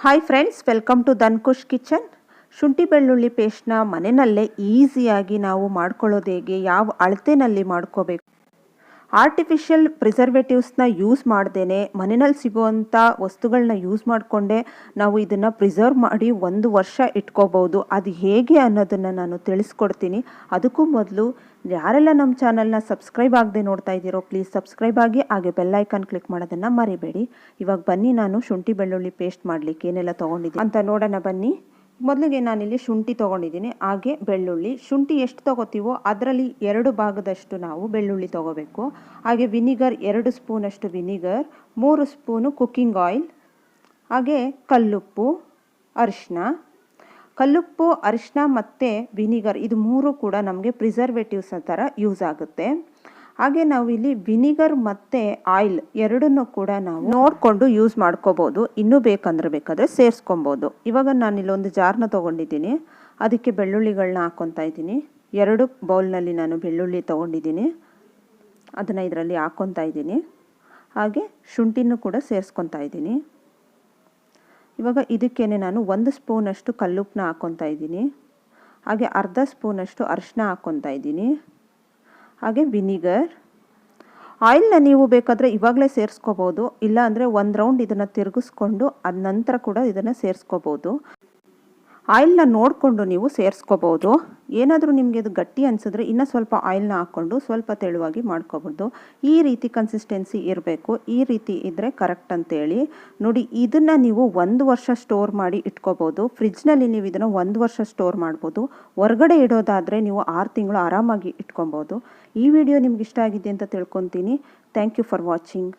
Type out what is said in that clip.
Hi friends, welcome to Dhankush kitchen. ಶುಂಠಿ ಬೆಳ್ಳುಳ್ಳಿ ಪೇಸ್ಟ್ನ ಮನೆಯಲ್ಲೇ ಈಸಿಯಾಗಿ ನಾವು ಮಾಡ್ಕೊಳ್ಳೋದು ಹೇಗೆ, ಯಾವ ಅಳತೆನಲ್ಲಿ ಮಾಡ್ಕೋಬೇಕು, ಆರ್ಟಿಫಿಷಿಯಲ್ ಪ್ರಿಸರ್ವೇಟಿವ್ಸ್ನ ಯೂಸ್ ಮಾಡ್ದೇನೆ ಮನೆಯಲ್ಲಿ ಸಿಗುವಂಥ ವಸ್ತುಗಳನ್ನ ಯೂಸ್ ಮಾಡಿಕೊಂಡೇ ನಾವು ಇದನ್ನು ಪ್ರಿಸರ್ವ್ ಮಾಡಿ 1 ವರ್ಷ ಇಟ್ಕೋಬೋದು. ಅದು ಹೇಗೆ ಅನ್ನೋದನ್ನು ನಾನು ತಿಳಿಸ್ಕೊಡ್ತೀನಿ. ಅದಕ್ಕೂ ಮೊದಲು ಯಾರೆಲ್ಲ ನಮ್ಮ ಚಾನಲ್ನ ಸಬ್ಸ್ಕ್ರೈಬ್ ಆಗದೆ ನೋಡ್ತಾ ಇದ್ದೀರೋ ಪ್ಲೀಸ್ ಸಬ್ಸ್ಕ್ರೈಬ್ ಆಗಿ, ಹಾಗೆ ಬೆಲ್ಲೈಕನ್ ಕ್ಲಿಕ್ ಮಾಡೋದನ್ನು ಮರಿಬೇಡಿ. ಇವಾಗ ಬನ್ನಿ, ನಾನು ಶುಂಠಿ ಬೆಳ್ಳುಳ್ಳಿ ಪೇಸ್ಟ್ ಮಾಡಲಿಕ್ಕೆ ಏನೆಲ್ಲ ತೊಗೊಂಡಿದ್ದೀನಿ ಅಂತ ನೋಡೋಣ ಬನ್ನಿ. ಮೊದಲಿಗೆ ನಾನಿಲ್ಲಿ ಶುಂಠಿ ತೊಗೊಂಡಿದ್ದೀನಿ, ಹಾಗೆ ಬೆಳ್ಳುಳ್ಳಿ. ಶುಂಠಿ ಎಷ್ಟು ತೊಗೋತೀವೋ ಅದರಲ್ಲಿ 2 ಭಾಗದಷ್ಟು ನಾವು ಬೆಳ್ಳುಳ್ಳಿ ತೊಗೋಬೇಕು. ಹಾಗೆ ವಿನಿಗರ್ 2 ಸ್ಪೂನಷ್ಟು ವಿನಿಗರ್, 3 ಸ್ಪೂನು ಕುಕ್ಕಿಂಗ್ ಆಯಿಲ್, ಹಾಗೆ ಕಲ್ಲುಪ್ಪು, ಅರಿಶಿನ. ಕಲ್ಲುಪ್ಪು, ಅರಿಶಿನ ಮತ್ತು ವಿನಿಗರ್ ಇದು 3 ಕೂಡ ನಮಗೆ ಪ್ರಿಸರ್ವೇಟಿವ್ಸ್ ಥರ ಯೂಸ್ ಆಗುತ್ತೆ. ಹಾಗೆ ನಾವು ಇಲ್ಲಿ ವಿನಿಗರ್ ಮತ್ತು ಆಯಿಲ್ ಎರಡನ್ನೂ ಕೂಡ ನಾವು ನೋಡಿಕೊಂಡು ಯೂಸ್ ಮಾಡ್ಕೋಬೋದು. ಇನ್ನೂ ಬೇಕಾದರೆ ಸೇರಿಸ್ಕೊಬೋದು. ಇವಾಗ ನಾನಿಲ್ಲೊಂದು ಜಾರ್ನ ತೊಗೊಂಡಿದ್ದೀನಿ, ಅದಕ್ಕೆ ಬೆಳ್ಳುಳ್ಳಿಗಳನ್ನ ಹಾಕ್ಕೊತಾ ಇದ್ದೀನಿ. 2 ಬೌಲ್ನಲ್ಲಿ ನಾನು ಬೆಳ್ಳುಳ್ಳಿ ತೊಗೊಂಡಿದ್ದೀನಿ, ಅದನ್ನು ಇದರಲ್ಲಿ ಹಾಕ್ಕೊತಾ ಇದ್ದೀನಿ. ಹಾಗೆ ಶುಂಠಿನೂ ಕೂಡ ಸೇರಿಸ್ಕೊತಾ ಇದ್ದೀನಿ. ಇವಾಗ ಇದಕ್ಕೇನೆ ನಾನು 1 ಸ್ಪೂನಷ್ಟು ಕಲ್ಲುಪ್ಪನ್ನ ಹಾಕ್ಕೊತಾ ಇದ್ದೀನಿ, ಹಾಗೆ ಅರ್ಧ ಸ್ಪೂನಷ್ಟು ಅರಿಶಿನ ಹಾಕ್ಕೊತಾ ಇದ್ದೀನಿ, ಹಾಗೆ ವಿನಿಗರ್. ಆಯಿಲ್ನ ನೀವು ಬೇಕಾದರೆ ಇವಾಗಲೇ ಸೇರಿಸ್ಕೋಬೋದು, ಇಲ್ಲ ಅಂದರೆ 1 ರೌಂಡ್ ಇದನ್ನು ತಿರುಗಿಸ್ಕೊಂಡು ಅದ ನಂತರ ಕೂಡ ಇದನ್ನು ಸೇರಿಸ್ಕೋಬೋದು. ಆಯಿಲ್ನ ನೋಡಿಕೊಂಡು ನೀವು ಸೇರಿಸ್ಕೋಬೋದು. ಏನಾದರೂ ನಿಮಗೆ ಇದು ಗಟ್ಟಿ ಅನಿಸಿದ್ರೆ ಇನ್ನೂ ಸ್ವಲ್ಪ ಆಯಿಲ್ನ ಹಾಕ್ಕೊಂಡು ಸ್ವಲ್ಪ ತೆಳುವಾಗಿ ಮಾಡ್ಕೋಬೋದು. ಈ ರೀತಿ ಕನ್ಸಿಸ್ಟೆನ್ಸಿ ಇರಬೇಕು, ಈ ರೀತಿ ಇದ್ದರೆ ಕರೆಕ್ಟ್ ಅಂತೇಳಿ. ನೋಡಿ, ಇದನ್ನು ನೀವು 1 ವರ್ಷ ಸ್ಟೋರ್ ಮಾಡಿ ಇಟ್ಕೋಬೋದು. ಫ್ರಿಜ್ನಲ್ಲಿ ನೀವು ಇದನ್ನು 1 ವರ್ಷ ಸ್ಟೋರ್ ಮಾಡ್ಬೋದು. ಹೊರಗಡೆ ಇಡೋದಾದರೆ ನೀವು 6 ತಿಂಗಳು ಆರಾಮಾಗಿ ಇಟ್ಕೊಬೋದು. ಈ ವಿಡಿಯೋ ನಿಮ್ಗೆ ಇಷ್ಟ ಆಗಿದೆ ಅಂತ ತಿಳ್ಕೊತೀನಿ. Thank you for watching.